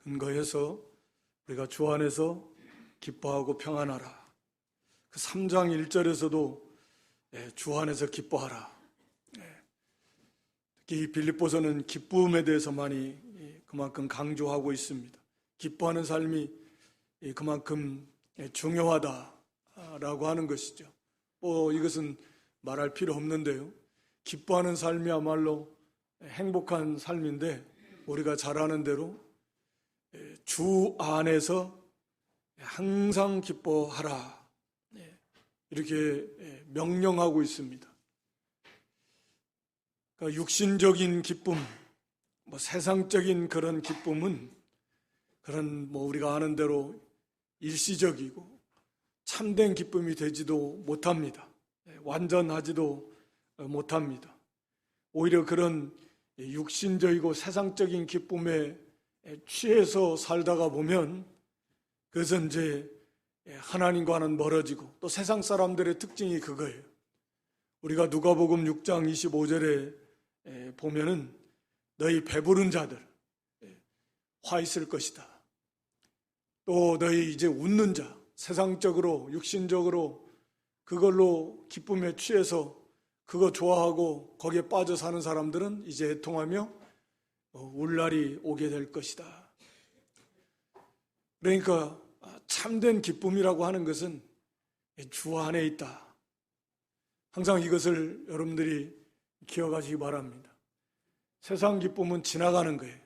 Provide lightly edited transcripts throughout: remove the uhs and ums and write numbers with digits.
근거해서 우리가 주 안에서 기뻐하고 평안하라. 그 3장 1절에서도 주 안에서 기뻐하라. 특히 빌립보서는 기쁨에 대해서 많이 그만큼 강조하고 있습니다. 기뻐하는 삶이 그만큼 중요하다라고 하는 것이죠. 이것은 말할 필요 없는데요. 기뻐하는 삶이야말로 행복한 삶인데 우리가 잘 아는 대로 주 안에서 항상 기뻐하라 이렇게 명령하고 있습니다. 그러니까 육신적인 기쁨, 세상적인 그런 기쁨은 그런 우리가 아는 대로 일시적이고 참된 기쁨이 되지도 못합니다. 완전하지도 못합니다. 오히려 그런 육신적이고 세상적인 기쁨에 취해서 살다가 보면 그것은 이제 하나님과는 멀어지고 또 세상 사람들의 특징이 그거예요. 우리가 누가복음 6장 25절에 보면은 너희 배부른 자들 화 있을 것이다. 또 너희 이제 웃는 자, 세상적으로 육신적으로 그걸로 기쁨에 취해서 그거 좋아하고 거기에 빠져 사는 사람들은 이제 애통하며 울 날이 오게 될 것이다. 그러니까 참된 기쁨이라고 하는 것은 주 안에 있다. 항상 이것을 여러분들이 기억하시기 바랍니다. 세상 기쁨은 지나가는 거예요.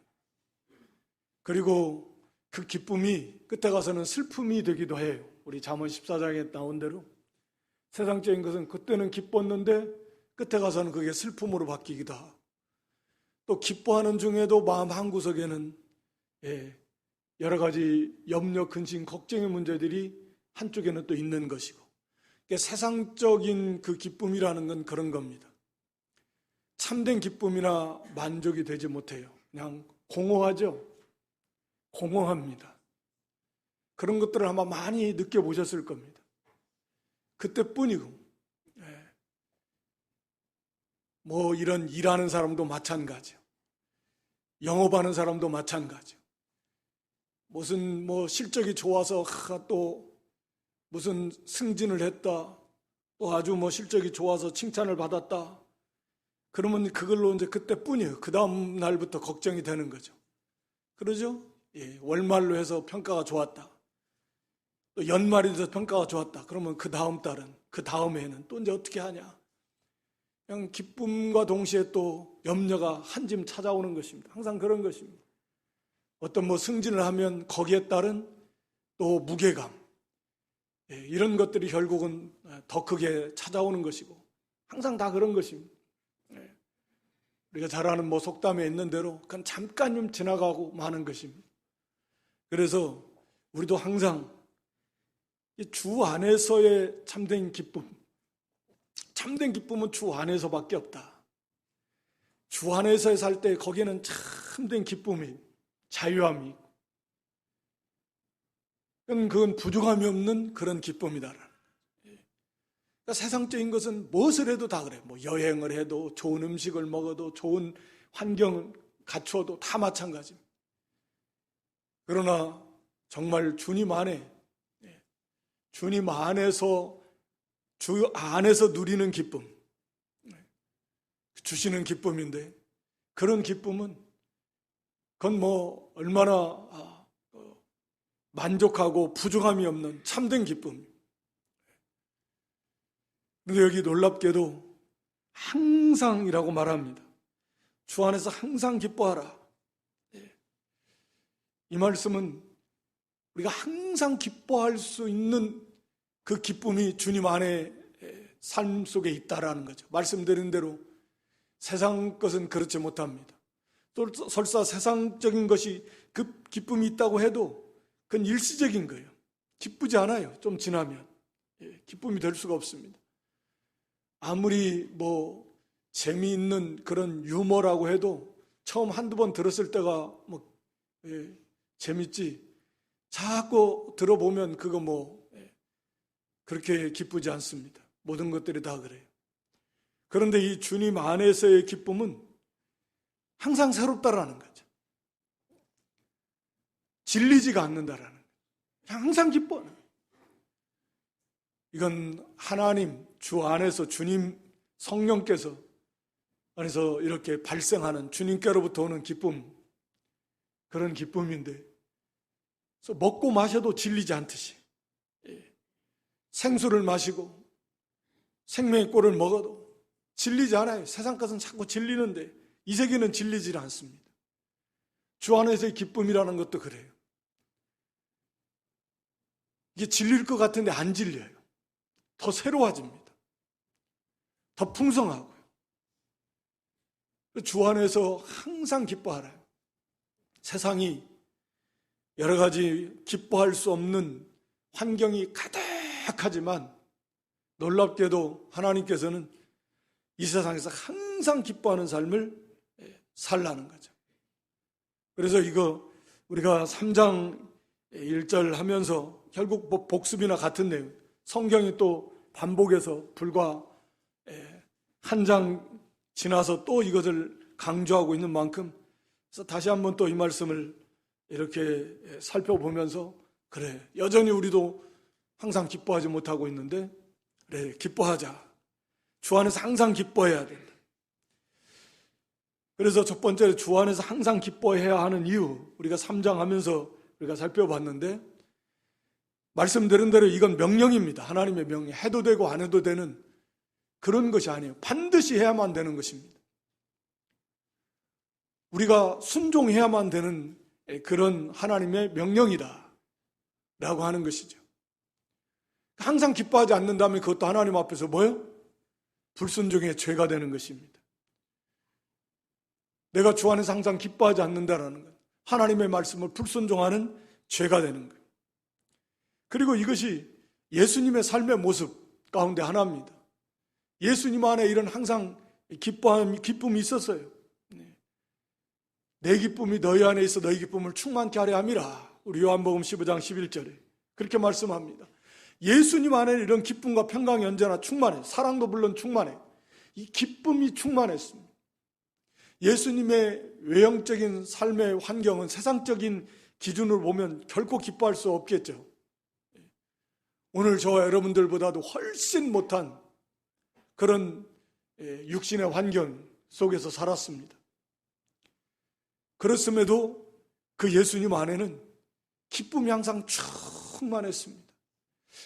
그리고 그 기쁨이 끝에 가서는 슬픔이 되기도 해요. 우리 잠언 14장에 나온 대로 세상적인 것은 그때는 기뻤는데 끝에 가서는 그게 슬픔으로 바뀌기도 하고 또 기뻐하는 중에도 마음 한구석에는 여러 가지 염려, 근심, 걱정의 문제들이 한쪽에는 또 있는 것이고 세상적인 그 기쁨이라는 건 그런 겁니다. 참된 기쁨이나 만족이 되지 못해요. 그냥 공허하죠. 공허합니다. 그런 것들을 아마 많이 느껴보셨을 겁니다. 그때뿐이고 이런 일하는 사람도 마찬가지요. 영업하는 사람도 마찬가지요. 무슨 실적이 좋아서 또 무슨 승진을 했다. 또 아주 실적이 좋아서 칭찬을 받았다. 그러면 그걸로 이제 그때뿐이에요. 그 다음 날부터 걱정이 되는 거죠. 그러죠? 월말로 해서 평가가 좋았다. 또 연말이 돼서 평가가 좋았다. 그러면 그 다음 달은, 그 다음 해는 또 이제 어떻게 하냐. 그냥 기쁨과 동시에 또 염려가 한 짐 찾아오는 것입니다. 항상 그런 것입니다. 어떤 승진을 하면 거기에 따른 또 무게감. 이런 것들이 결국은 더 크게 찾아오는 것이고 항상 다 그런 것입니다. 우리가 잘 아는 속담에 있는 대로 그건 잠깐 좀 지나가고 마는 것입니다. 그래서 우리도 항상 주 안에서의 참된 기쁨, 참된 기쁨은 주 안에서밖에 없다. 주 안에서 살 때 거기에는 참된 기쁨이, 자유함이 있고 그건 부족함이 없는 그런 기쁨이다. 그러니까 세상적인 것은 무엇을 해도 다 그래. 여행을 해도 좋은 음식을 먹어도 좋은 환경을 갖추어도 다 마찬가지입니다. 그러나 정말 주님 안에서 주 안에서 누리는 기쁨, 주시는 기쁨인데 그런 기쁨은 그건 얼마나 만족하고 부족함이 없는 참된 기쁨. 그런데 여기 놀랍게도 항상이라고 말합니다. 주 안에서 항상 기뻐하라. 이 말씀은 우리가 항상 기뻐할 수 있는 그 기쁨이 주님 안에 삶 속에 있다라는 거죠. 말씀드린 대로 세상 것은 그렇지 못합니다. 또 설사 세상적인 것이 그 기쁨이 있다고 해도 그건 일시적인 거예요. 기쁘지 않아요. 좀 지나면 기쁨이 될 수가 없습니다. 아무리 재미있는 그런 유머라고 해도 처음 한두 번 들었을 때가 재밌지 자꾸 들어보면 그거 그렇게 기쁘지 않습니다. 모든 것들이 다 그래요. 그런데 이 주님 안에서의 기쁨은 항상 새롭다라는 거죠. 질리지가 않는다라는 거예요. 항상 기뻐하는 거예요. 이건 하나님 주 안에서 주님 성령께서 안에서 이렇게 발생하는 주님께로부터 오는 기쁨, 그런 기쁨인데, 그래서 먹고 마셔도 질리지 않듯이, 생수를 마시고 생명의 꼴을 먹어도 질리지 않아요. 세상 것은 자꾸 질리는데 이 세계는 질리지 않습니다. 주 안에서의 기쁨이라는 것도 그래요. 이게 질릴 것 같은데 안 질려요. 더 새로워집니다. 더 풍성하고요. 주 안에서 항상 기뻐하라요. 세상이 여러 가지 기뻐할 수 없는 환경이 가득하지만 놀랍게도 하나님께서는 이 세상에서 항상 기뻐하는 삶을 살라는 거죠. 그래서 이거 우리가 3장 1절 하면서 결국 복습이나 같은 내용, 성경이 또 반복해서 불과 한 장 지나서 또 이것을 강조하고 있는 만큼, 그래서 다시 한번 또 이 말씀을 이렇게 살펴보면서, 그래, 여전히 우리도 항상 기뻐하지 못하고 있는데, 그래, 기뻐하자. 주 안에서 항상 기뻐해야 된다. 그래서 첫 번째로 주 안에서 항상 기뻐해야 하는 이유, 우리가 3장 하면서 우리가 살펴봤는데, 말씀드린 대로 이건 명령입니다. 하나님의 명령. 해도 되고 안 해도 되는 그런 것이 아니에요. 반드시 해야만 되는 것입니다. 우리가 순종해야만 되는 그런 하나님의 명령이다 라고 하는 것이죠. 항상 기뻐하지 않는다면 그것도 하나님 앞에서 뭐예요? 불순종의 죄가 되는 것입니다. 내가 주 안에서 항상 기뻐하지 않는다라는 것, 하나님의 말씀을 불순종하는 죄가 되는 거예요. 그리고 이것이 예수님의 삶의 모습 가운데 하나입니다. 예수님 안에 이런 항상 기쁨이 있었어요. 내 기쁨이 너희 안에 있어 너희 기쁨을 충만케 하려 함이라. 우리 요한복음 15장 11절에 그렇게 말씀합니다. 예수님 안에 이런 기쁨과 평강이 언제나 충만해. 사랑도 물론 충만해. 이 기쁨이 충만했습니다. 예수님의 외형적인 삶의 환경은 세상적인 기준으로 보면 결코 기뻐할 수 없겠죠. 오늘 저와 여러분들보다도 훨씬 못한 그런 육신의 환경 속에서 살았습니다. 그렇음에도 그 예수님 안에는 기쁨이 항상 충만했습니다.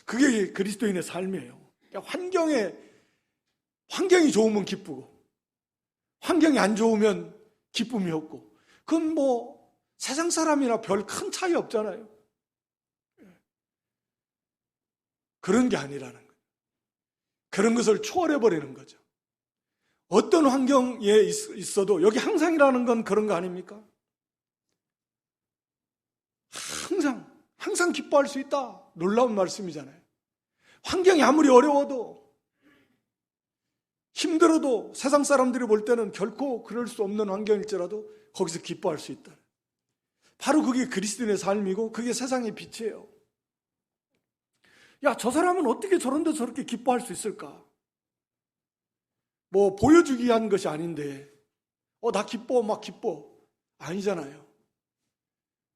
그게 그리스도인의 삶이에요. 그러니까 환경이 좋으면 기쁘고, 환경이 안 좋으면 기쁨이 없고, 그건 뭐 세상 사람이나 별 큰 차이 없잖아요. 그런 게 아니라는 거예요. 그런 것을 초월해버리는 거죠. 어떤 환경에 있어도, 여기 항상이라는 건 그런 거 아닙니까? 항상 기뻐할 수 있다. 놀라운 말씀이잖아요. 환경이 아무리 어려워도, 힘들어도, 세상 사람들이 볼 때는 결코 그럴 수 없는 환경일지라도 거기서 기뻐할 수 있다. 바로 그게 그리스도인의 삶이고 그게 세상의 빛이에요. 야, 저 사람은 어떻게 저런 데 저렇게 기뻐할 수 있을까? 뭐 보여주기 위한 것이 아닌데 나 기뻐, 막 기뻐. 아니잖아요.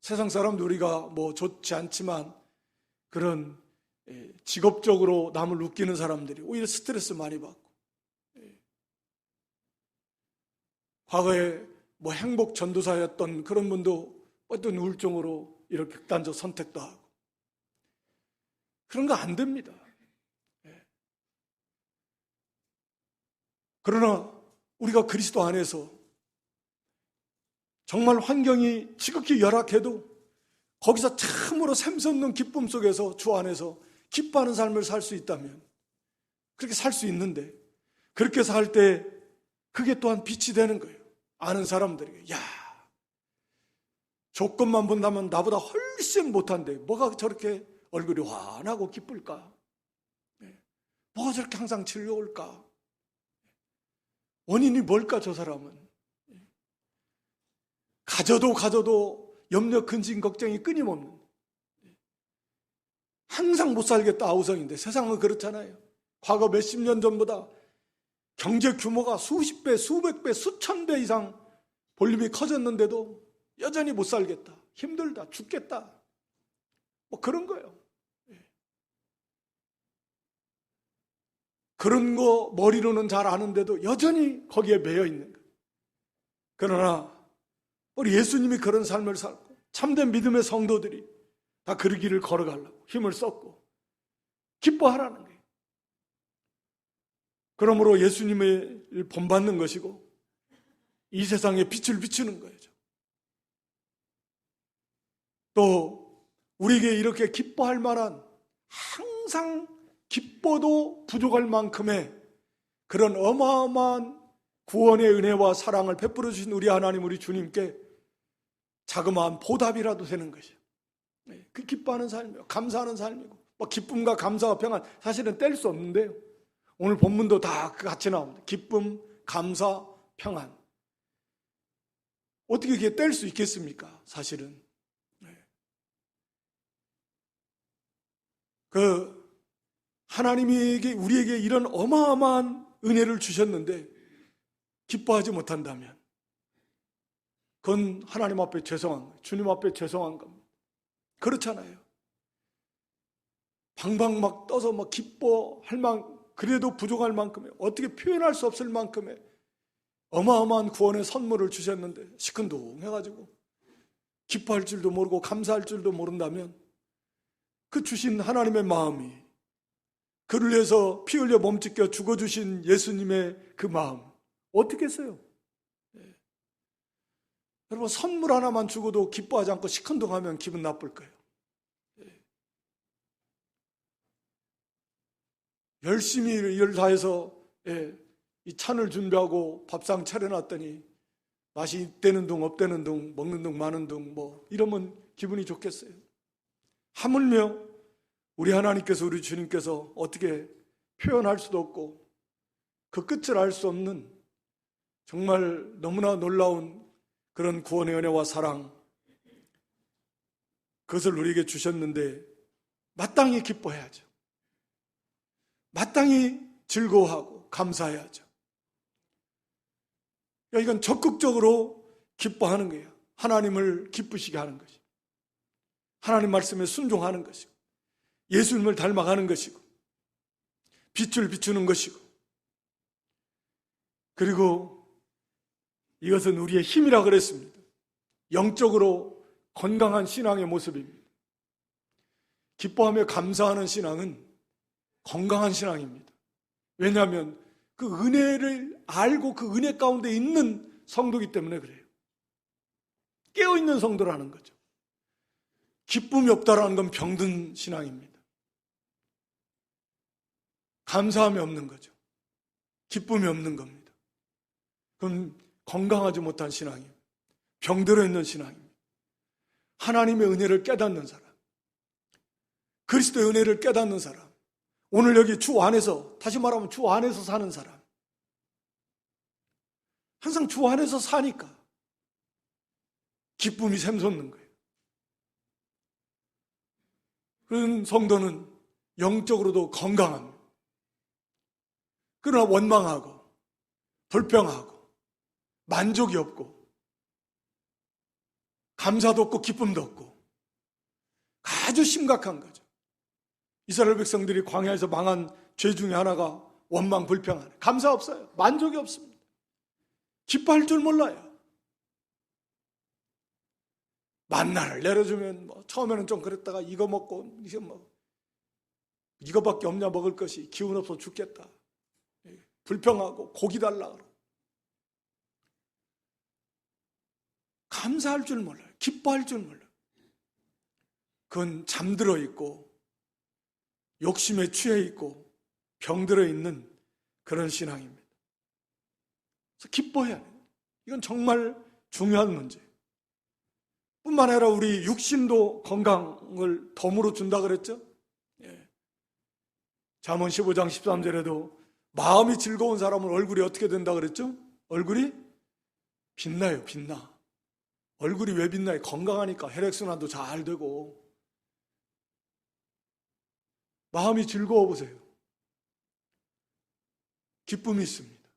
세상 사람도 우리가 뭐 좋지 않지만 그런 직업적으로 남을 웃기는 사람들이 오히려 스트레스 많이 받고, 과거에 뭐 행복 전도사였던 그런 분도 어떤 우울증으로 이렇게 극단적 선택도 하고, 그런 거 안 됩니다. 그러나 우리가 그리스도 안에서 정말 환경이 지극히 열악해도 거기서 참으로 샘솟는 기쁨 속에서 주 안에서 기뻐하는 삶을 살 수 있다면, 그렇게 살 수 있는데, 그렇게 살 때 그게 또한 빛이 되는 거예요. 아는 사람들에게, 야, 조건만 본다면 나보다 훨씬 못한데 뭐가 저렇게 얼굴이 환하고 기쁠까? 뭐가 저렇게 항상 즐거울까? 원인이 뭘까, 저 사람은? 가져도 염려, 근심, 걱정이 끊임없는, 항상 못 살겠다 아우성인데, 세상은 그렇잖아요. 과거 몇십 년 전보다 경제 규모가 수십 배, 수백 배, 수천 배 이상 볼륨이 커졌는데도 여전히 못 살겠다. 힘들다, 죽겠다. 뭐 그런 거예요. 그런 거 머리로는 잘 아는데도 여전히 거기에 매여 있는 거예요. 그러나 우리 예수님이 그런 삶을 살고 참된 믿음의 성도들이 다 그 길을 걸어가려고 힘을 썼고 기뻐하라는 거예요. 그러므로 예수님을 본받는 것이고 이 세상에 빛을 비추는 거예요. 또 우리에게 이렇게 기뻐할 만한, 항상 기뻐도 부족할 만큼의 그런 어마어마한 구원의 은혜와 사랑을 베풀어 주신 우리 하나님, 우리 주님께 자그마한 보답이라도 되는 것이에요. 그 기뻐하는 삶이요, 감사하는 삶이고, 뭐 기쁨과 감사와 평안, 사실은 뗄 수 없는데요. 오늘 본문도 다 같이 나옵니다. 기쁨, 감사, 평안. 어떻게 이게 뗄 수 있겠습니까? 사실은. 하나님이 우리에게 이런 어마어마한 은혜를 주셨는데 기뻐하지 못한다면 그건 하나님 앞에 죄송한 거예요. 주님 앞에 죄송한 겁니다. 그렇잖아요. 방방 막 떠서 막 기뻐할 그래도 부족할 만큼의, 어떻게 표현할 수 없을 만큼의 어마어마한 구원의 선물을 주셨는데 시큰둥해가지고 기뻐할 줄도 모르고 감사할 줄도 모른다면 그 주신 하나님의 마음이, 그를 위해서 피 흘려 몸찢겨 죽어주신 예수님의 그 마음 어떻게 했어요? 여러분, 선물 하나만 주고도 기뻐하지 않고 시큰둥하면 기분 나쁠 거예요. 열심히 일 다해서 이 찬을 준비하고 밥상 차려놨더니 맛이 있대는 둥 없대는 둥 먹는 둥 마는 둥 뭐 이러면 기분이 좋겠어요? 하물며 우리 하나님께서, 우리 주님께서 어떻게 표현할 수도 없고 그 끝을 알 수 없는 정말 너무나 놀라운 그런 구원의 은혜와 사랑, 그것을 우리에게 주셨는데 마땅히 기뻐해야죠. 마땅히 즐거워하고 감사해야죠. 그러니까 이건 적극적으로 기뻐하는 거예요. 하나님을 기쁘시게 하는 것이, 하나님 말씀에 순종하는 것이고, 예수님을 닮아가는 것이고, 빛을 비추는 것이고, 그리고 이것은 우리의 힘이라 그랬습니다. 영적으로 건강한 신앙의 모습입니다. 기뻐하며 감사하는 신앙은 건강한 신앙입니다. 왜냐하면 그 은혜를 알고 그 은혜 가운데 있는 성도이기 때문에 그래요. 깨어있는 성도라는 거죠. 기쁨이 없다라는 건 병든 신앙입니다. 감사함이 없는 거죠. 기쁨이 없는 겁니다. 그건 건강하지 못한 신앙이에요. 병들어 있는 신앙입니다. 하나님의 은혜를 깨닫는 사람, 그리스도의 은혜를 깨닫는 사람, 오늘 여기 주 안에서, 다시 말하면 주 안에서 사는 사람, 항상 주 안에서 사니까 기쁨이 샘솟는 거예요. 그런 성도는 영적으로도 건강합니다. 그러나 원망하고 불평하고 만족이 없고 감사도 없고 기쁨도 없고 아주 심각한 거죠. 이스라엘 백성들이 광야에서 망한 죄 중에 하나가 원망 불평하네. 감사 없어요. 만족이 없습니다. 기뻐할 줄 몰라요. 만나를 내려주면 뭐 처음에는 좀 그랬다가 이거 먹고 이거밖에 없냐 먹을 것이, 기운 없어 죽겠다. 불평하고 고기 달라 그러고. 감사할 줄 몰라요. 기뻐할 줄 몰라요. 그건 잠들어 있고 욕심에 취해 있고 병들어 있는 그런 신앙입니다. 그래서 기뻐해야 해요. 이건 정말 중요한 문제예요. 뿐만 아니라 우리 육신도 건강을 덤으로 준다 그랬죠? 잠언 15장 13절에도 마음이 즐거운 사람은 얼굴이 어떻게 된다 그랬죠? 얼굴이 빛나요, 빛나. 얼굴이 왜 빛나요? 건강하니까 혈액순환도 잘 되고. 마음이 즐거워 보세요. 기쁨이 있습니다.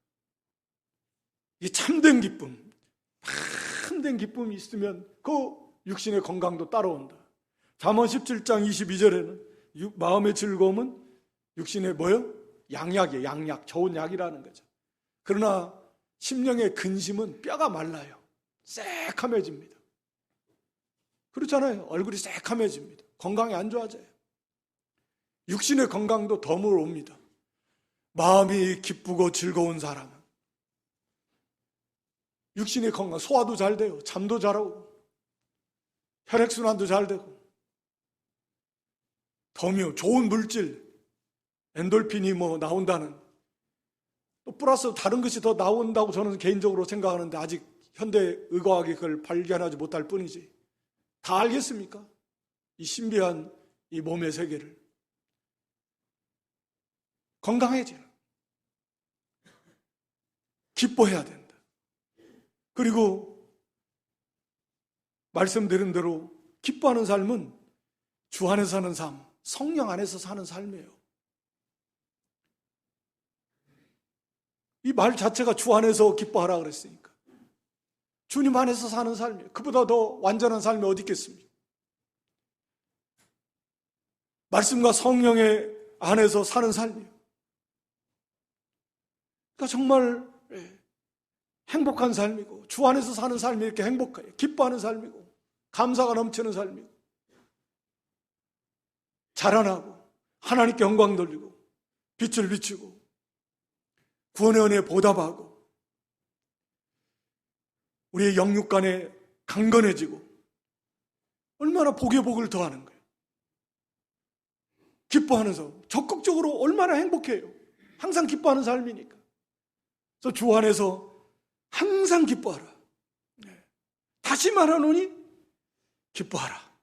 이 참된 기쁨, 참된 기쁨이 있으면 그 육신의 건강도 따라온다. 잠언 17장 22절에는 마음의 즐거움은 육신의 뭐요? 양약이에요. 양약, 좋은 약이라는 거죠. 그러나 심령의 근심은 뼈가 말라요. 새카매집니다. 그렇잖아요. 얼굴이 새카매집니다. 건강이 안 좋아져요. 육신의 건강도 덤으로 옵니다. 마음이 기쁘고 즐거운 사람은 육신의 건강, 소화도 잘 돼요. 잠도 잘하고 혈액순환도 잘 되고 덤이요. 좋은 물질, 엔돌핀이 나온다는, 또 플러스 다른 것이 더 나온다고 저는 개인적으로 생각하는데 아직 현대 의과학이 그걸 발견하지 못할 뿐이지. 다 알겠습니까? 이 신비한 이 몸의 세계를. 건강해지는, 기뻐해야 된다. 그리고 말씀드린 대로 기뻐하는 삶은 주 안에서 사는 삶, 성령 안에서 사는 삶이에요. 이 말 자체가 주 안에서 기뻐하라 그랬으니까. 주님 안에서 사는 삶이에요. 그보다 더 완전한 삶이 어디 있겠습니까? 말씀과 성령의 안에서 사는 삶이에요. 그러니까 정말 행복한 삶이고, 주 안에서 사는 삶이 이렇게 행복해요. 기뻐하는 삶이고, 감사가 넘치는 삶이고, 자라나고, 하나님께 영광 돌리고, 빛을 비추고, 구원의 은혜에 보답하고, 우리의 영육 간에 강건해지고, 얼마나 복의 복을 더하는 거예요. 기뻐하는 삶, 적극적으로 얼마나 행복해요. 항상 기뻐하는 삶이니까. 그래서 주 안에서 항상 기뻐하라. 다시 말하노니 기뻐하라.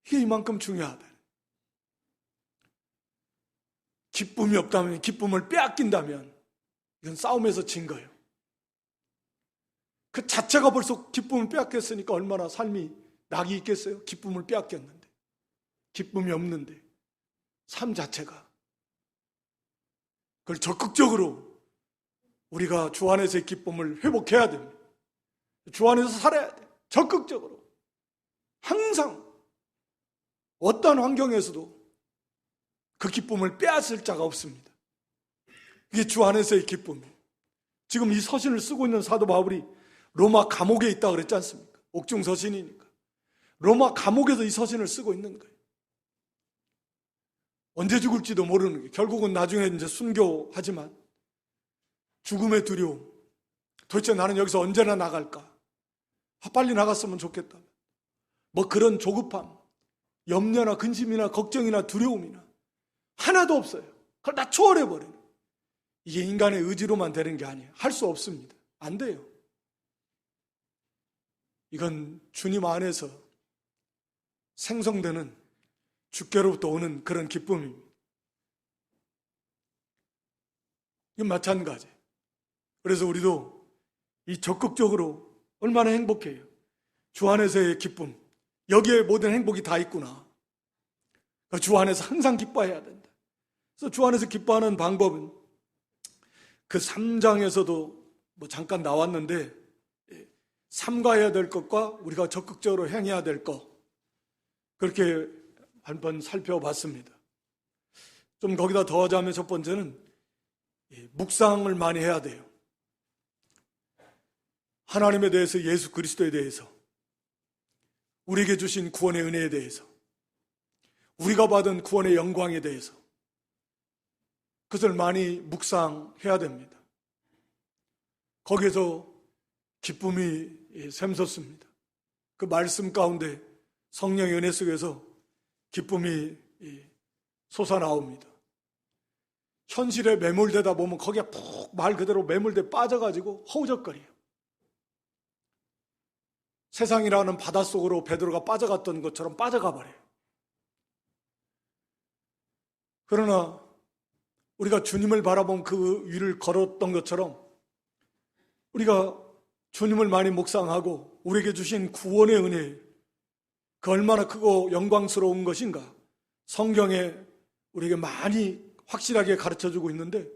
이게 이만큼 중요하다. 기쁨이 없다면, 기쁨을 빼앗긴다면 이건 싸움에서 진 거예요. 그 자체가 벌써 기쁨을 빼앗겼으니까 얼마나 삶이 낙이 있겠어요? 기쁨을 빼앗겼는데, 기쁨이 없는데, 삶 자체가. 그걸 적극적으로 우리가 주 안에서의 기쁨을 회복해야 됩니다. 주 안에서 살아야 돼. 적극적으로. 항상 어떠한 환경에서도 그 기쁨을 빼앗을 자가 없습니다. 이게 주 안에서의 기쁨이에요. 지금 이 서신을 쓰고 있는 사도 바울이 로마 감옥에 있다고 그랬지 않습니까? 옥중 서신이니까. 로마 감옥에서 이 서신을 쓰고 있는 거예요. 언제 죽을지도 모르는 게, 결국은 나중에 이제 순교하지만 죽음의 두려움, 도대체 나는 여기서 언제나 나갈까? 빨리 나갔으면 좋겠다. 그런 조급함, 염려나 근심이나 걱정이나 두려움이나 하나도 없어요. 그걸 다 초월해버려요. 이게 인간의 의지로만 되는 게 아니에요. 할 수 없습니다. 안 돼요. 이건 주님 안에서 생성되는, 주께로부터 오는 그런 기쁨입니다. 이건 마찬가지예요. 그래서 우리도 이 적극적으로 얼마나 행복해요. 주 안에서의 기쁨, 여기에 모든 행복이 다 있구나. 주 안에서 항상 기뻐해야 된다. 그래서 주 안에서 기뻐하는 방법은 그 3장에서도 잠깐 나왔는데, 삼가해야 될 것과 우리가 적극적으로 행해야 될 것, 그렇게 한번 살펴봤습니다. 좀 거기다 더하자면 첫 번째는 묵상을 많이 해야 돼요. 하나님에 대해서, 예수 그리스도에 대해서, 우리에게 주신 구원의 은혜에 대해서, 우리가 받은 구원의 영광에 대해서 그것을 많이 묵상해야 됩니다. 거기에서 기쁨이 샘솟습니다. 그 말씀 가운데 성령의 은혜 속에서 기쁨이 솟아나옵니다. 현실에 매몰되다 보면 거기에 푹 말 그대로 매몰돼 빠져가지고 허우적거려요. 세상이라는 바닷속으로 베드로가 빠져갔던 것처럼 빠져가 버려요. 그러나 우리가 주님을 바라본 그 위를 걸었던 것처럼 우리가 주님을 많이 묵상하고 우리에게 주신 구원의 은혜, 그 얼마나 크고 영광스러운 것인가 성경에 우리에게 많이 확실하게 가르쳐주고 있는데,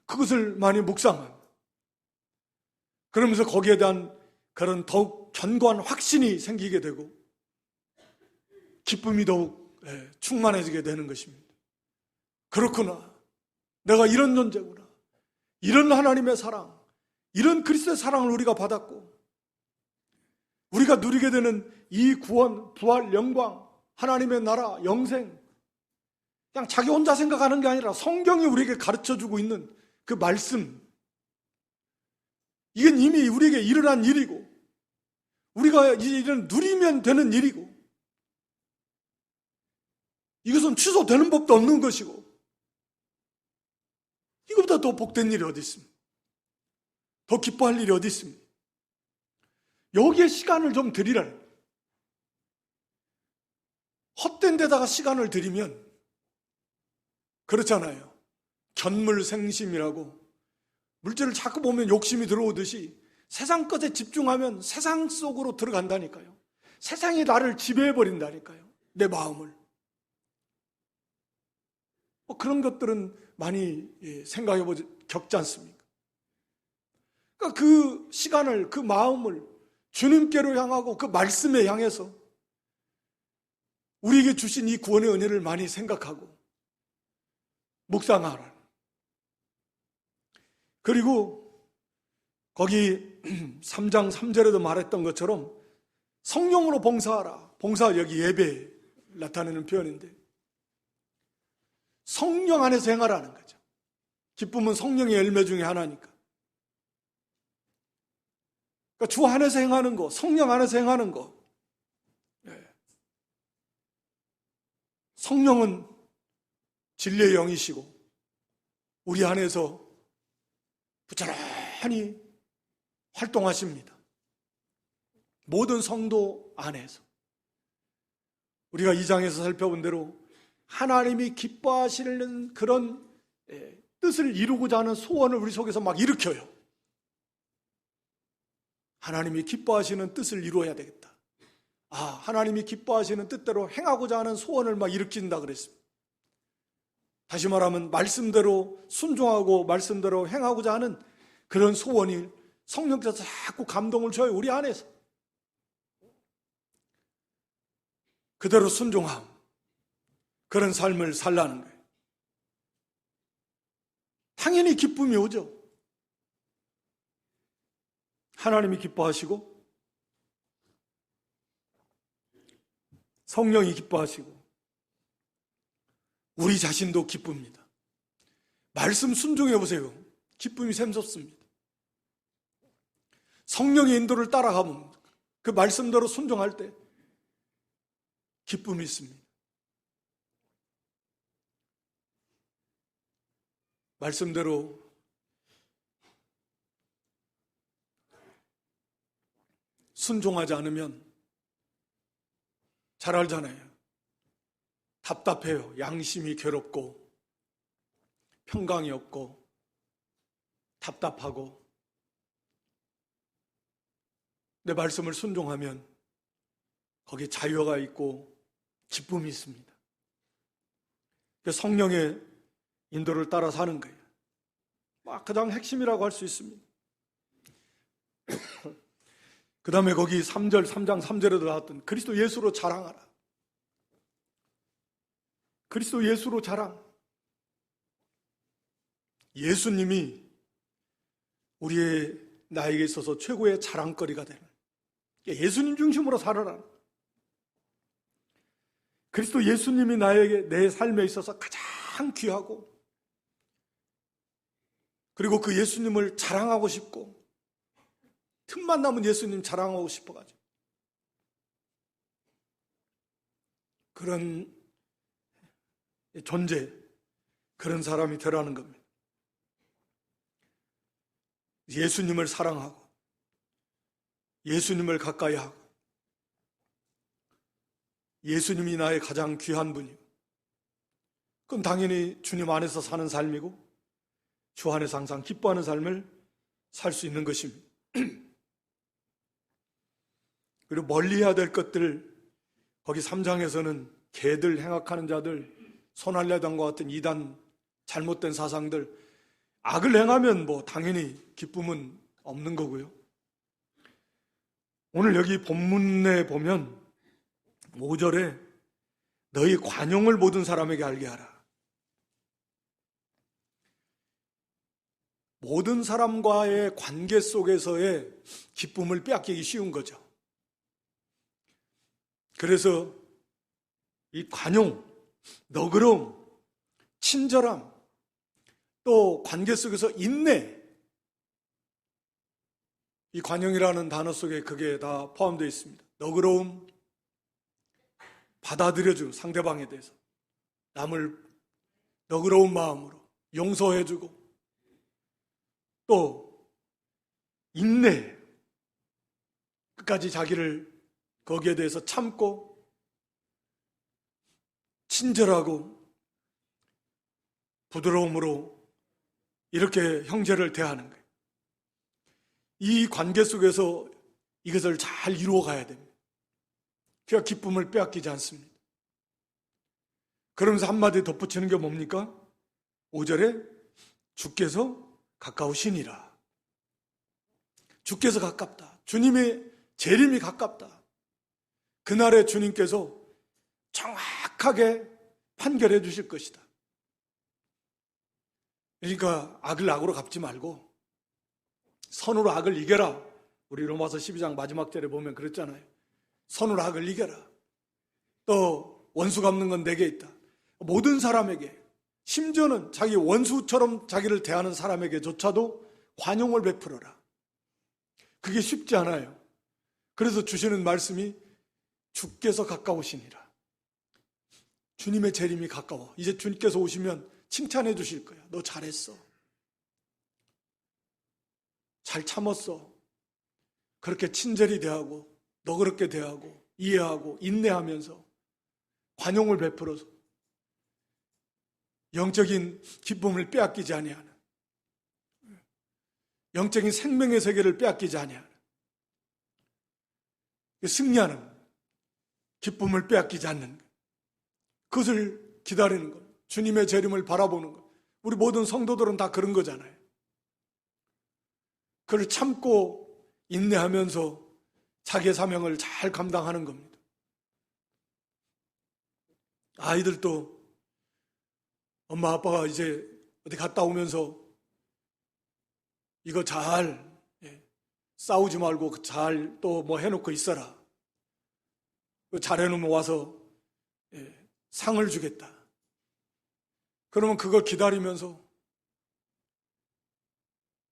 그것을 많이 묵상합니다. 그러면서 거기에 대한 그런 더욱 견고한 확신이 생기게 되고 기쁨이 더욱 충만해지게 되는 것입니다. 그렇구나. 내가 이런 존재구나. 이런 하나님의 사랑, 이런 그리스도의 사랑을 우리가 받았고 우리가 누리게 되는 이 구원, 부활, 영광, 하나님의 나라, 영생, 그냥 자기 혼자 생각하는 게 아니라 성경이 우리에게 가르쳐주고 있는 그 말씀, 이건 이미 우리에게 일어난 일이고 우리가 이 일을 누리면 되는 일이고 이것은 취소되는 법도 없는 것이고 이것보다 더 복된 일이 어디 있습니까? 더 기뻐할 일이 어디 있습니까? 여기에 시간을 좀 들이라는, 헛된 데다가 시간을 들이면 그렇잖아요. 견물생심이라고 물질을 자꾸 보면 욕심이 들어오듯이 세상 것에 집중하면 세상 속으로 들어간다니까요. 세상이 나를 지배해버린다니까요. 내 마음을. 그런 것들은 많이 생각해보지 겪지 않습니까? 그러니까 그 시간을, 그 마음을 주님께로 향하고 그 말씀에 향해서 우리에게 주신 이 구원의 은혜를 많이 생각하고 묵상하라. 그리고 거기 3장 3절에도 말했던 것처럼 성령으로 봉사하라. 봉사, 여기 예배 나타내는 표현인데 성령 안에서 행하라는 거죠. 기쁨은 성령의 열매 중에 하나니까. 그러니까 주 안에서 행하는 거, 성령 안에서 행하는 거. 성령은 진리의 영이시고 우리 안에서 부지런히 활동하십니다. 모든 성도 안에서. 우리가 이 장에서 살펴본 대로 하나님이 기뻐하시는 그런 뜻을 이루고자 하는 소원을 우리 속에서 막 일으켜요. 하나님이 기뻐하시는 뜻을 이루어야 되겠다. 하나님이 기뻐하시는 뜻대로 행하고자 하는 소원을 막 일으킨다 그랬습니다. 다시 말하면 말씀대로 순종하고 말씀대로 행하고자 하는 그런 소원이 성령께서 자꾸 감동을 줘요. 우리 안에서. 그대로 순종함. 그런 삶을 살라는 거예요. 당연히 기쁨이 오죠. 하나님이 기뻐하시고 성령이 기뻐하시고 우리 자신도 기쁩니다. 말씀 순종해 보세요. 기쁨이 샘솟습니다. 성령의 인도를 따라가면 그 말씀대로 순종할 때 기쁨이 있습니다. 말씀대로 순종하지 않으면 잘 알잖아요. 답답해요. 양심이 괴롭고 평강이 없고 답답하고. 내 말씀을 순종하면 거기에 자유가 있고 기쁨이 있습니다. 성령의 인도를 따라 사는 거예요. 가장 핵심이라고 할 수 있습니다. 그 다음에 거기 3장 3절에도 나왔던 그리스도 예수로 자랑하라. 그리스도 예수로 자랑. 예수님이 나에게 있어서 최고의 자랑거리가 되는, 예수님 중심으로 살아라. 그리스도 예수님이 내 삶에 있어서 가장 귀하고, 그리고 그 예수님을 자랑하고 싶고, 틈만 나면 예수님 자랑하고 싶어가지고 그런 존재, 그런 사람이 되라는 겁니다. 예수님을 사랑하고 예수님을 가까이 하고 예수님이 나의 가장 귀한 분이고, 그럼 당연히 주님 안에서 사는 삶이고 주 안에서 항상 기뻐하는 삶을 살 수 있는 것입니다. 그리고 멀리해야 될 것들, 거기 3장에서는 개들, 행악하는 자들, 손할례당과 같은 이단, 잘못된 사상들, 악을 행하면 당연히 기쁨은 없는 거고요. 오늘 여기 본문에 보면 5절에 너희 관용을 모든 사람에게 알게 하라. 모든 사람과의 관계 속에서의 기쁨을 빼앗기기 쉬운 거죠. 그래서 이 관용, 너그러움, 친절함, 또 관계 속에서 인내, 이 관용이라는 단어 속에 그게 다 포함되어 있습니다. 너그러움, 받아들여주고 상대방에 대해서 남을 너그러운 마음으로 용서해주고, 또 인내, 끝까지 자기를 거기에 대해서 참고 친절하고 부드러움으로 이렇게 형제를 대하는 거예요. 이 관계 속에서 이것을 잘 이루어 가야 됩니다. 그래야 기쁨을 빼앗기지 않습니다. 그러면서 한마디 덧붙이는 게 뭡니까? 5절에 주께서 가까우시니라. 주께서 가깝다. 주님의 재림이 가깝다. 그날에 주님께서 정확하게 판결해 주실 것이다. 그러니까 악을 악으로 갚지 말고 선으로 악을 이겨라. 우리 로마서 12장 마지막 절에 보면 그랬잖아요. 선으로 악을 이겨라. 또 원수 갚는 건 내게 있다. 모든 사람에게, 심지어는 자기 원수처럼 자기를 대하는 사람에게조차도 관용을 베풀어라. 그게 쉽지 않아요. 그래서 주시는 말씀이 주께서 가까우시니라. 주님의 재림이 가까워. 이제 주님께서 오시면 칭찬해 주실 거야. 너 잘했어. 잘 참았어. 그렇게 친절히 대하고 너그럽게 대하고 이해하고 인내하면서 관용을 베풀어서 영적인 기쁨을 빼앗기지 아니하는, 영적인 생명의 세계를 빼앗기지 아니하는, 승리하는, 기쁨을 빼앗기지 않는 것, 그것을 기다리는 것, 주님의 재림을 바라보는 것. 우리 모든 성도들은 다 그런 거잖아요. 그걸 참고 인내하면서 자기의 사명을 잘 감당하는 겁니다. 아이들도 엄마 아빠가 이제 어디 갔다 오면서 이거 잘 싸우지 말고 잘 또 뭐 해놓고 있어라. 잘 해놓으면 와서 상을 주겠다. 그러면 그걸 기다리면서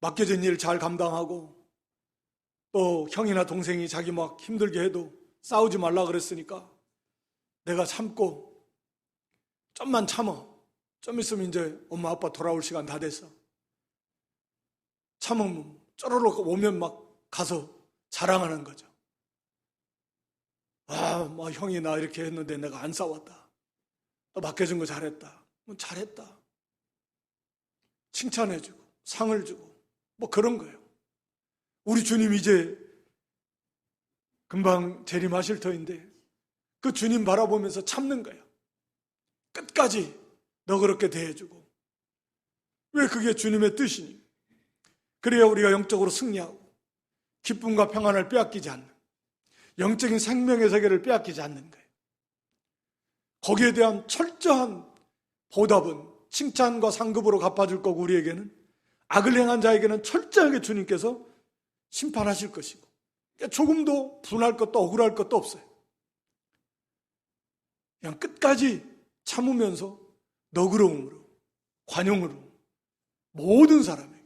맡겨진 일 잘 감당하고, 또 형이나 동생이 자기 막 힘들게 해도 싸우지 말라 그랬으니까 내가 참고 좀만 참어. 좀 있으면 이제 엄마 아빠 돌아올 시간 다 됐어. 참으면 쪼르륵 오면 막 가서 자랑하는 거죠. 아, 뭐 형이 나 이렇게 했는데 내가 안 싸웠다. 또 맡겨준 거 잘했다. 잘했다. 칭찬해주고 상을 주고 뭐 그런 거예요. 우리 주님 이제 금방 재림하실 터인데 그 주님 바라보면서 참는 거예요. 끝까지 너그럽게 대해주고. 왜 그게 주님의 뜻이니? 그래야 우리가 영적으로 승리하고 기쁨과 평안을 빼앗기지 않는, 영적인 생명의 세계를 빼앗기지 않는 거예요. 거기에 대한 철저한 보답은 칭찬과 상급으로 갚아줄 거고, 우리에게는, 악을 행한 자에게는 철저하게 주님께서 심판하실 것이고, 조금도 분할 것도 억울할 것도 없어요. 그냥 끝까지 참으면서 너그러움으로, 관용으로 모든 사람에게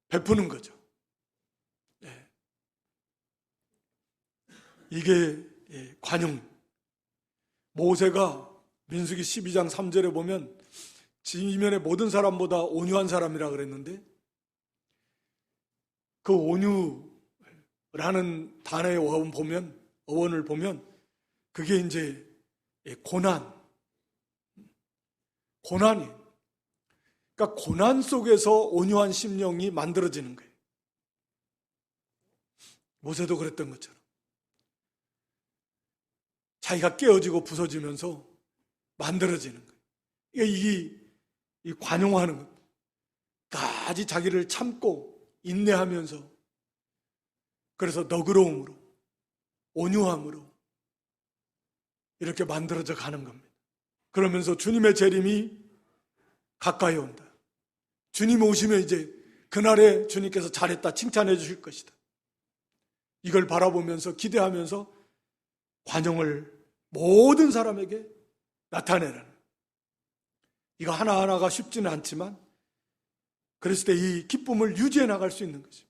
베푸는 거죠. 네. 이게 관용. 모세가 민수기 12장 3절에 보면 지면의 모든 사람보다 온유한 사람이라 그랬는데, 그 온유라는 단어의 어원을 보면 그게 이제 고난이, 그러니까 고난 속에서 온유한 심령이 만들어지는 거예요. 모세도 그랬던 것처럼 자기가 깨어지고 부서지면서 만들어지는 거예요. 그러니까 이 관용하는 것, 까지 자기를 참고 인내하면서 그래서 너그러움으로, 온유함으로 이렇게 만들어져 가는 겁니다. 그러면서 주님의 재림이 가까이 온다. 주님 오시면 이제 그날에 주님께서 잘했다 칭찬해 주실 것이다. 이걸 바라보면서 기대하면서 관용을 모든 사람에게 나타내라는, 이거 하나하나가 쉽지는 않지만 그랬을 때 이 기쁨을 유지해 나갈 수 있는 거죠.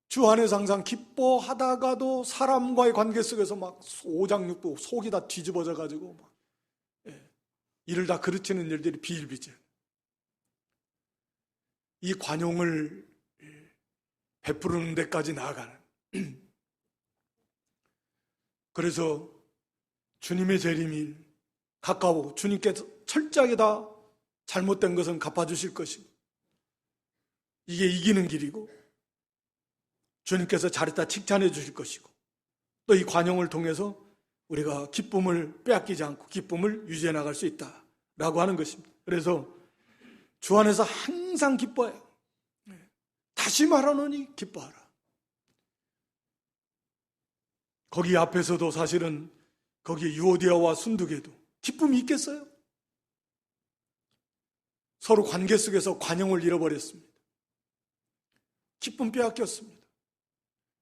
주 안에서 항상 기뻐하다가도 사람과의 관계 속에서 막 오장육부 속이 다 뒤집어져 가지고 막 일을 다 그르치는 일들이 비일비재. 이 관용을 베푸는 데까지 나아가는. 그래서 주님의 재림이 가까워 주님께서 철저하게 다 잘못된 것은 갚아주실 것이고, 이게 이기는 길이고 주님께서 잘했다 칭찬해 주실 것이고, 또 이 관용을 통해서 우리가 기쁨을 빼앗기지 않고 기쁨을 유지해 나갈 수 있다라고 하는 것입니다. 그래서 주 안에서 항상 기뻐해요. 다시 말하노니 기뻐하라. 거기 앞에서도 사실은 거기 유오디아와 순두계도 기쁨이 있겠어요? 서로 관계 속에서 관용을 잃어버렸습니다. 기쁨 빼앗겼습니다.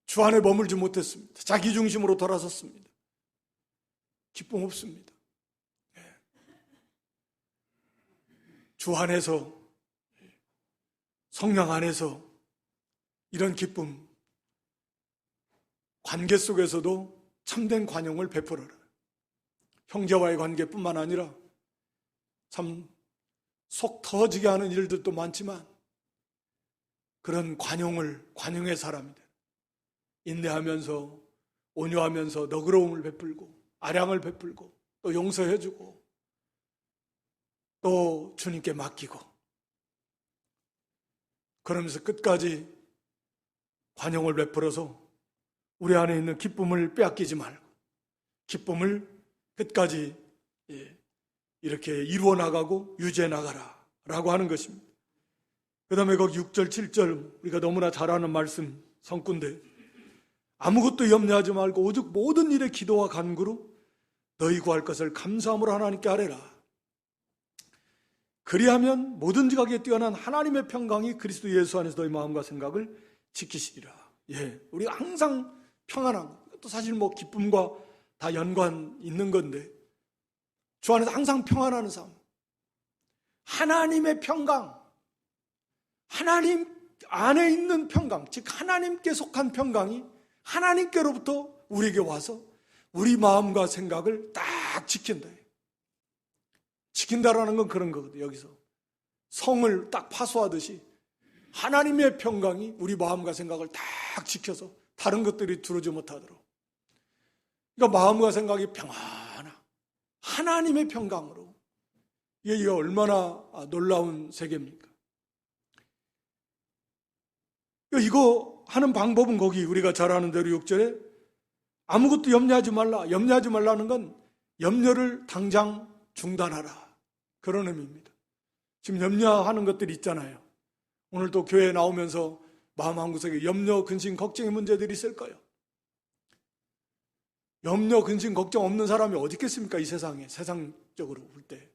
주 안에 머물지 못했습니다. 자기 중심으로 돌아섰습니다. 기쁨 없습니다. 주 안에서, 성령 안에서 이런 기쁨, 관계 속에서도 참된 관용을 베풀어라. 형제와의 관계뿐만 아니라 참 속 터지게 하는 일들도 많지만 그런 관용의 사람이 되라. 인내하면서, 온유하면서 너그러움을 베풀고 아량을 베풀고 또 용서해주고 또 주님께 맡기고, 그러면서 끝까지 관용을 베풀어서 우리 안에 있는 기쁨을 빼앗기지 말고 기쁨을 끝까지 이렇게 이루어 나가고 유지해 나가라 라고 하는 것입니다. 그 다음에 거기 6절 7절 우리가 너무나 잘 아는 말씀 성구인데, 아무것도 염려하지 말고 오직 모든 일에 기도와 간구로 너희 구할 것을 감사함으로 하나님께 아뢰라. 그리하면 뭐든지 가기에 뛰어난 하나님의 평강이 그리스도 예수 안에서 너희 마음과 생각을 지키시리라. 우리가 항상 평안한, 또 사실 뭐 기쁨과 다 연관 있는 건데, 주 안에서 항상 평안하는 삶, 하나님의 평강, 하나님 안에 있는 평강, 즉 하나님께 속한 평강이 하나님께로부터 우리에게 와서 우리 마음과 생각을 딱 지킨다. 지킨다라는 건 그런 거거든요. 여기서 성을 딱 파수하듯이 하나님의 평강이 우리 마음과 생각을 딱 지켜서 다른 것들이 들어오지 못하도록, 그러니까 마음과 생각이 평안하, 하나님의 평강으로, 이게 얼마나 놀라운 세계입니까? 이거 하는 방법은 거기 우리가 잘 아는 대로 6절에 아무것도 염려하지 말라. 염려하지 말라는 건 염려를 당장 중단하라, 그런 의미입니다. 지금 염려하는 것들이 있잖아요. 오늘 또 교회에 나오면서 마음 한구석에 염려, 근심, 걱정의 문제들이 있을 거예요. 염려, 근심, 걱정 없는 사람이 어디 있겠습니까? 이 세상에, 세상적으로 볼 때.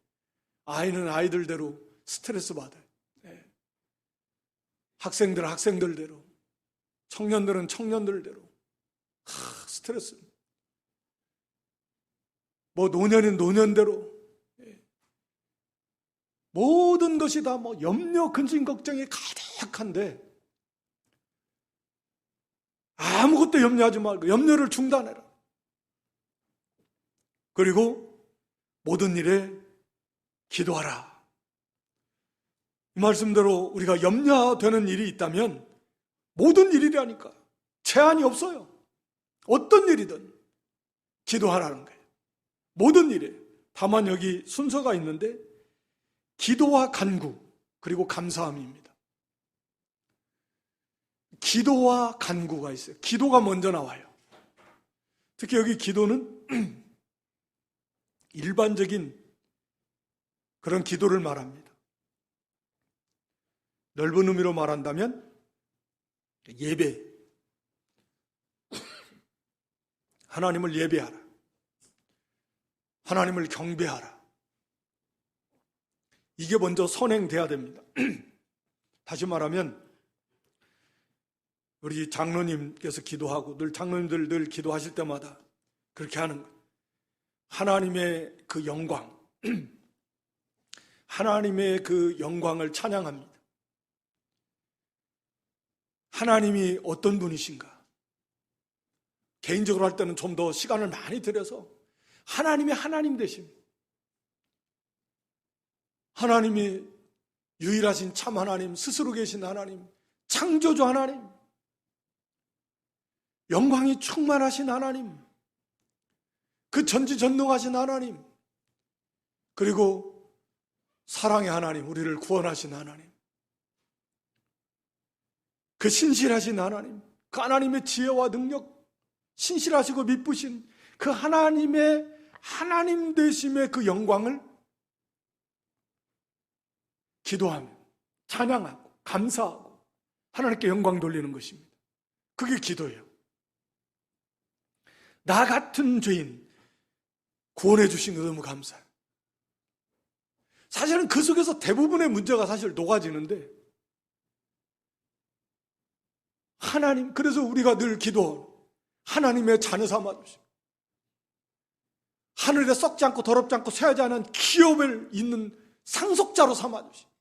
아이는 아이들대로 스트레스 받아요. 학생들은 학생들대로, 청년들은 청년들대로 스트레스. 뭐 노년은 노년대로, 모든 것이 다 뭐 염려, 근심, 걱정이 가득한데 아무것도 염려하지 말고 염려를 중단해라. 그리고 모든 일에 기도하라. 이 말씀대로 우리가 염려되는 일이 있다면 모든 일이라니까 제한이 없어요. 어떤 일이든 기도하라는 거예요. 모든 일에. 다만 여기 순서가 있는데 기도와 간구 그리고 감사함입니다. 기도와 간구가 있어요. 기도가 먼저 나와요. 특히 여기 기도는 일반적인 그런 기도를 말합니다. 넓은 의미로 말한다면 예배, 하나님을 예배하라. 하나님을 경배하라. 이게 먼저 선행돼야 됩니다. 다시 말하면 우리 장로님께서 기도하고 늘 장로님들 늘 기도하실 때마다 그렇게 하는 거예요. 하나님의 그 영광, 하나님의 그 영광을 찬양합니다. 하나님이 어떤 분이신가? 개인적으로 할 때는 좀 더 시간을 많이 들여서 하나님이 하나님 되심, 하나님이 유일하신 참 하나님, 스스로 계신 하나님, 창조주 하나님, 영광이 충만하신 하나님, 그 전지전능하신 하나님, 그리고 사랑의 하나님, 우리를 구원하신 하나님, 그 신실하신 하나님, 그 하나님의 지혜와 능력, 신실하시고 미쁘신 그 하나님의 하나님 되심의 그 영광을 기도하며 찬양하고 감사하고 하나님께 영광 돌리는 것입니다. 그게 기도예요. 나 같은 죄인 구원해 주신 거 너무 감사해요. 사실은 그 속에서 대부분의 문제가 사실 녹아지는데 하나님, 그래서 우리가 늘 기도하고 하나님의 자녀 삼아주시고 하늘에 썩지 않고 더럽지 않고 쇠하지 않은 기업을 있는 상속자로 삼아주시고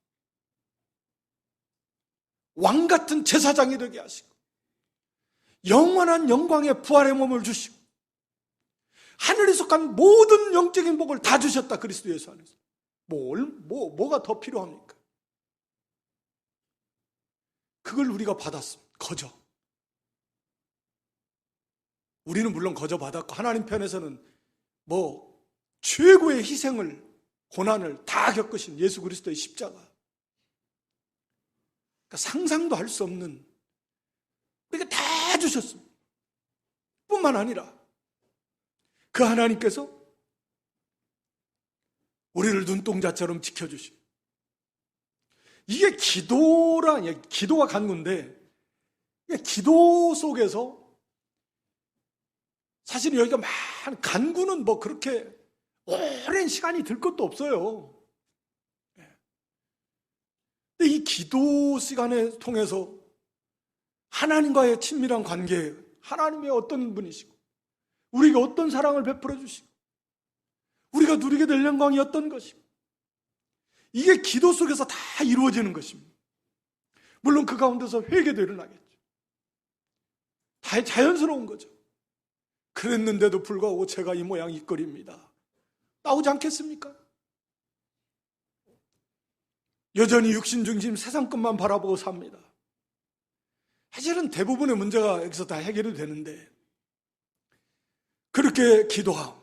왕같은 제사장이 되게 하시고 영원한 영광의 부활의 몸을 주시고 하늘에 속한 모든 영적인 복을 다 주셨다. 그리스도 예수 안에서. 뭐가 더 필요합니까? 그걸 우리가 받았습니다. 거저. 우리는 물론 거저 받았고 하나님 편에서는 최고의 희생을, 고난을 다 겪으신 예수 그리스도의 십자가. 그러니까 상상도 할 수 없는 우리가 다 주셨습니다. 뿐만 아니라 그 하나님께서 우리를 눈동자처럼 지켜주시고 이게 기도가 간구인데 기도 속에서 사실 여기가 간구는 그렇게 오랜 시간이 들 것도 없어요. 근데 이 기도 시간을 통해서 하나님과의 친밀한 관계, 하나님이 어떤 분이시고 우리에게 어떤 사랑을 베풀어 주시고 우리가 누리게 될 영광이 어떤 것이고 이게 기도 속에서 다 이루어지는 것입니다. 물론 그 가운데서 회개도 일어나겠죠. 다 자연스러운 거죠. 그랬는데도 불구하고 제가 이 모양 이 꼴입니다. 나오지 않겠습니까? 여전히 육신 중심 세상 것만 바라보고 삽니다. 사실은 대부분의 문제가 여기서 다 해결이 되는데 그렇게 기도하고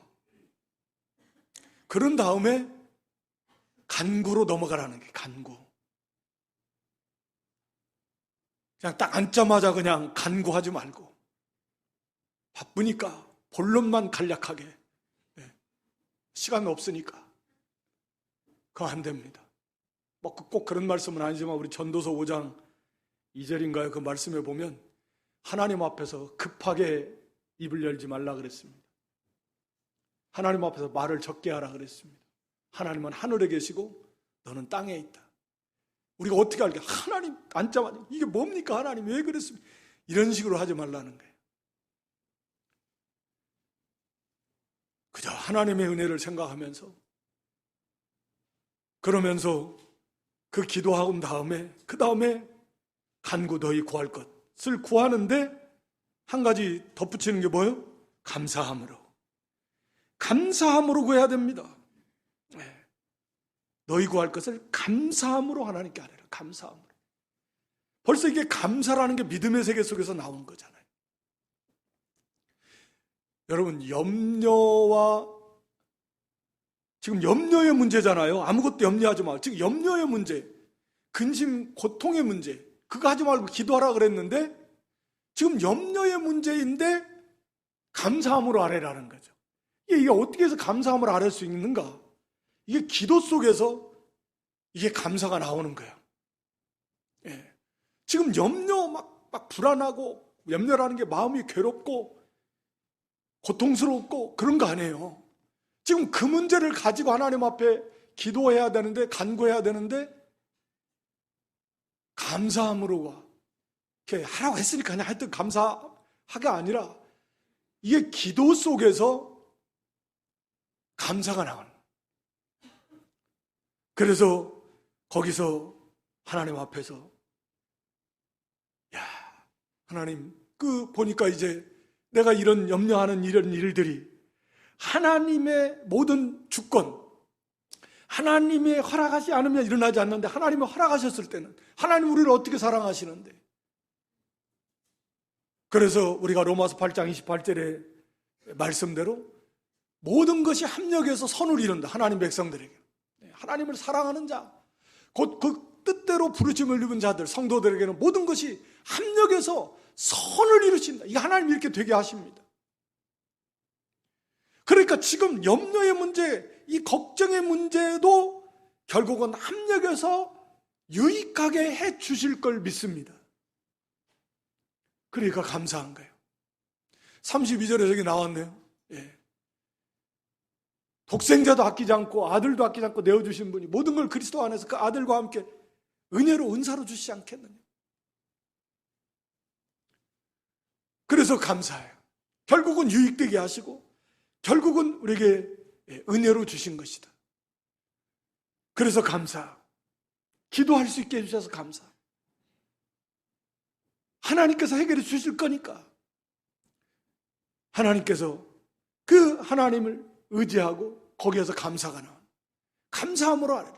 그런 다음에 간구로 넘어가라는 게 간구. 그냥 딱 앉자마자 그냥 간구하지 말고 바쁘니까 본론만 간략하게 시간 없으니까 그거 안 됩니다. 꼭 그런 말씀은 아니지만 우리 전도서 5장 2절인가요? 그 말씀에 보면 하나님 앞에서 급하게 입을 열지 말라 그랬습니다. 하나님 앞에서 말을 적게 하라 그랬습니다. 하나님은 하늘에 계시고 너는 땅에 있다. 우리가 어떻게 알게? 하나님 앉자마자 이게 뭡니까? 하나님 왜 그랬습니까? 이런 식으로 하지 말라는 거예요. 그저 하나님의 은혜를 생각하면서 그러면서 그 기도하고 다음에 그 다음에 간구 너희 구할 것을 구하는데 한 가지 덧붙이는 게 뭐예요? 감사함으로 구해야 됩니다. 너희 구할 것을 감사함으로 하나님께 하래라. 감사함으로. 벌써 이게 감사라는 게 믿음의 세계 속에서 나온 거잖아요. 여러분 지금 염려의 문제잖아요. 아무것도 염려하지 마. 지금 염려의 문제, 근심, 고통의 문제 그거 하지 말고 기도하라 그랬는데 지금 염려의 문제인데 감사함으로 아뢰라는 거죠. 이게 어떻게 해서 감사함을 아뢰 수 있는가? 이게 기도 속에서 이게 감사가 나오는 거예요. 지금 염려 막 불안하고 염려라는 게 마음이 괴롭고 고통스럽고 그런 거 아니에요. 지금 그 문제를 가지고 하나님 앞에 기도해야 되는데, 간구해야 되는데, 감사함으로가 이렇게 하라고 했으니까 그냥 하여튼 감사하가 아니라 이게 기도 속에서 감사가 나오는. 그래서 거기서 하나님 앞에서 하나님, 보니까 이제 내가 이런 염려하는 이런 일들이 하나님의 모든 주권, 하나님의 허락하지 않으면 일어나지 않는데 하나님이 허락하셨을 때는 하나님 우리를 어떻게 사랑하시는데. 그래서 우리가 로마서 8장 28절의 말씀대로 모든 것이 합력해서 선을 이룬다. 하나님 백성들에게. 하나님을 사랑하는 자, 곧 그 뜻대로 부르심을 입은 자들, 성도들에게는 모든 것이 합력해서 선을 이루신다. 이게 하나님이 이렇게 되게 하십니다. 그러니까 지금 염려의 문제, 이 걱정의 문제도 결국은 합력해서 유익하게 해 주실 걸 믿습니다. 그러니까 감사한 거예요. 32절에 저기 나왔네요. 독생자도 아끼지 않고 아들도 아끼지 않고 내어주신 분이 모든 걸 그리스도 안에서 그 아들과 함께 은혜로 은사로 주시지 않겠느냐. 그래서 감사해요. 결국은 유익되게 하시고 결국은 우리에게 은혜로 주신 것이다. 그래서 감사. 기도할 수 있게 해주셔서 감사. 하나님께서 해결해 주실 거니까 하나님께서 그 하나님을 의지하고 거기에서 감사가 나와. 감사함으로 하라.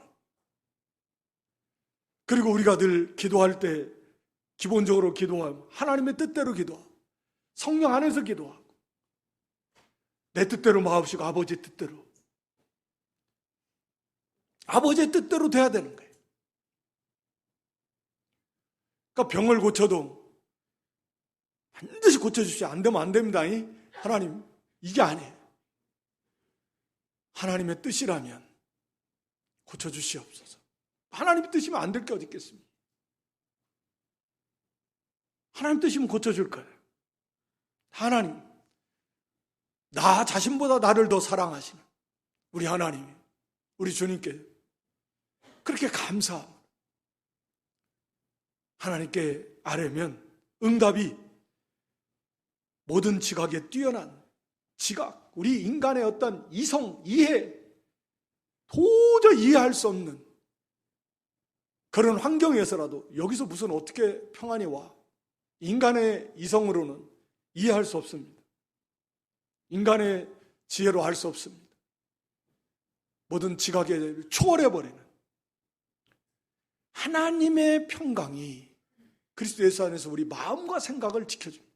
그리고 우리가 늘 기도할 때 기본적으로 기도하면 하나님의 뜻대로 기도하고 성령 안에서 기도하고 내 뜻대로 마옵시고 아버지의 뜻대로, 아버지의 뜻대로 돼야 되는 거예요. 그러니까 병을 고쳐도 반드시 고쳐주십시오. 안 되면 안 됩니다. 하나님, 이게 아니에요. 하나님의 뜻이라면 고쳐주시옵소서. 하나님의 뜻이면 안 될 게 어디 있겠습니까? 하나님 뜻이면 고쳐줄 거예요. 하나님, 나 자신보다 나를 더 사랑하시는 우리 하나님이, 우리 주님께 그렇게 감사하고 하나님께 아뢰면 응답이 모든 지각에 뛰어난 지각, 우리 인간의 어떤 이성, 이해, 도저히 이해할 수 없는 그런 환경에서라도 여기서 무슨 어떻게 평안이 와? 인간의 이성으로는 이해할 수 없습니다. 인간의 지혜로 할 수 없습니다. 모든 지각에 초월해버리는 하나님의 평강이 그리스도 예수 안에서 우리 마음과 생각을 지켜줍니다.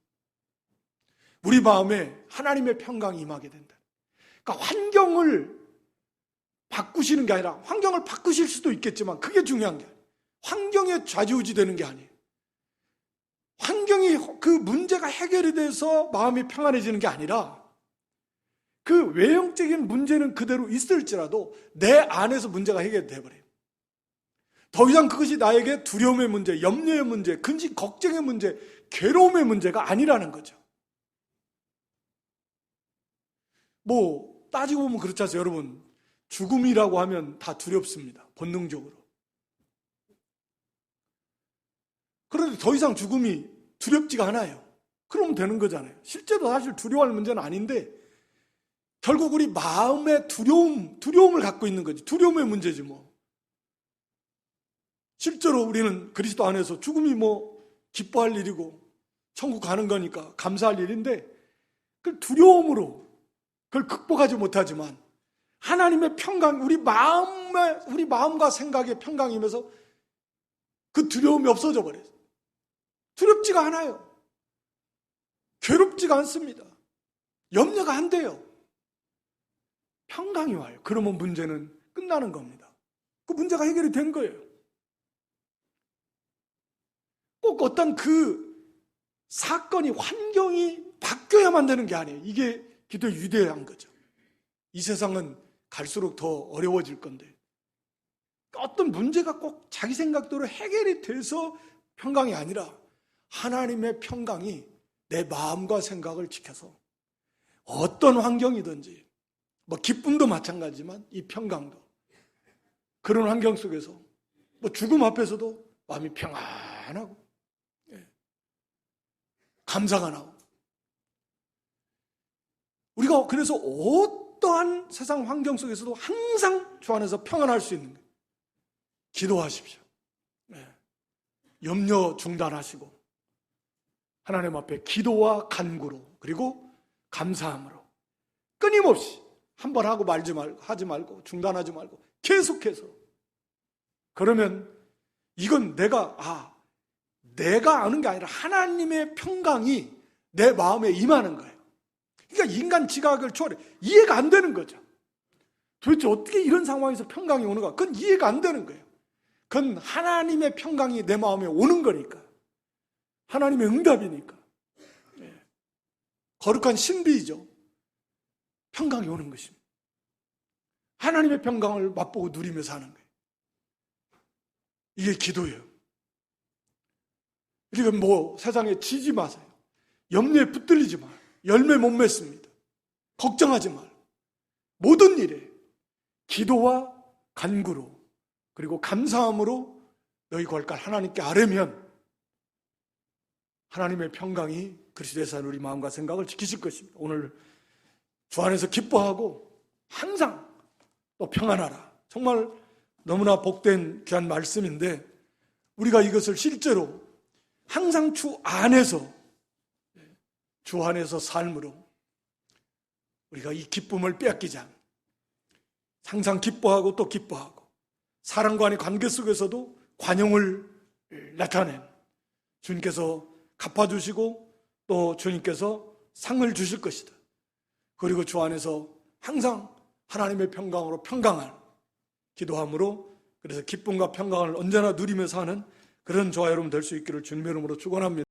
우리 마음에 하나님의 평강이 임하게 된다. 그러니까 환경을 바꾸시는 게 아니라, 환경을 바꾸실 수도 있겠지만 그게 중요한 게 아니에요. 환경에 좌지우지 되는 게 아니에요. 환경이 그 문제가 해결이 돼서 마음이 평안해지는 게 아니라 그 외형적인 문제는 그대로 있을지라도 내 안에서 문제가 해결돼 버려요. 더 이상 그것이 나에게 두려움의 문제, 염려의 문제, 근심 걱정의 문제, 괴로움의 문제가 아니라는 거죠. 뭐 따지고 보면 그렇지 않아요, 여러분. 죽음이라고 하면 다 두렵습니다, 본능적으로. 그런데 더 이상 죽음이 두렵지가 않아요. 그러면 되는 거잖아요. 실제로 사실 두려워할 문제는 아닌데 결국 우리 마음의 두려움을 갖고 있는 거지. 두려움의 문제지 뭐. 실제로 우리는 그리스도 안에서 죽음이 뭐 기뻐할 일이고 천국 가는 거니까 감사할 일인데 그 두려움으로 그걸 극복하지 못하지만 하나님의 평강, 우리 마음과 생각의 평강이면서 그 두려움이 없어져 버려요. 두렵지가 않아요. 괴롭지가 않습니다. 염려가 안 돼요. 평강이 와요. 그러면 문제는 끝나는 겁니다. 그 문제가 해결이 된 거예요. 꼭 어떤 그 사건이, 환경이 바뀌어야만 되는 게 아니에요. 이게 기도의 위대한 거죠. 이 세상은 갈수록 더 어려워질 건데 어떤 문제가 꼭 자기 생각대로 해결이 돼서 평강이 아니라 하나님의 평강이 내 마음과 생각을 지켜서 어떤 환경이든지, 뭐 기쁨도 마찬가지지만 이 평강도, 그런 환경 속에서 뭐 죽음 앞에서도 마음이 평안하고 감사가 나고, 우리가 그래서 어떠한 세상 환경 속에서도 항상 주 안에서 평안할 수 있는 거예요. 기도하십시오. 염려 중단하시고 하나님 앞에 기도와 간구로, 그리고 감사함으로 끊임없이 한 번 하고 말지 말고, 하지 말고, 중단하지 말고 계속해서, 그러면 이건 내가 아는 게 아니라 하나님의 평강이 내 마음에 임하는 거예요. 그러니까 인간 지각을 초월해 이해가 안 되는 거죠. 도대체 어떻게 이런 상황에서 평강이 오는가? 그건 이해가 안 되는 거예요. 그건 하나님의 평강이 내 마음에 오는 거니까, 하나님의 응답이니까. 거룩한 신비이죠. 평강이 오는 것입니다. 하나님의 평강을 맛보고 누리며 사는 거예요. 이게 기도예요. 그러니까 뭐 세상에 지지 마세요. 염려에 붙들리지 마요. 열매 못 맺습니다. 걱정하지 말고 모든 일에 기도와 간구로, 그리고 감사함으로 너희 걸갈 하나님께 아뢰면 하나님의 평강이 그리스도의 산 우리 마음과 생각을 지키실 것입니다. 오늘 주 안에서 기뻐하고 항상 또 평안하라. 정말 너무나 복된 귀한 말씀인데, 우리가 이것을 실제로 항상 주 안에서 삶으로 우리가 이 기쁨을 빼앗기지 않고 항상 기뻐하고 또 기뻐하고, 사랑과 의 관계 속에서도 관용을 나타낸 주님께서 갚아주시고 또 주님께서 상을 주실 것이다. 그리고 주 안에서 항상 하나님의 평강으로 평강할 기도함으로, 그래서 기쁨과 평강을 언제나 누리며 사는 그런 저와 여러분 될 수 있기를 주님의 이름으로 축원합니다.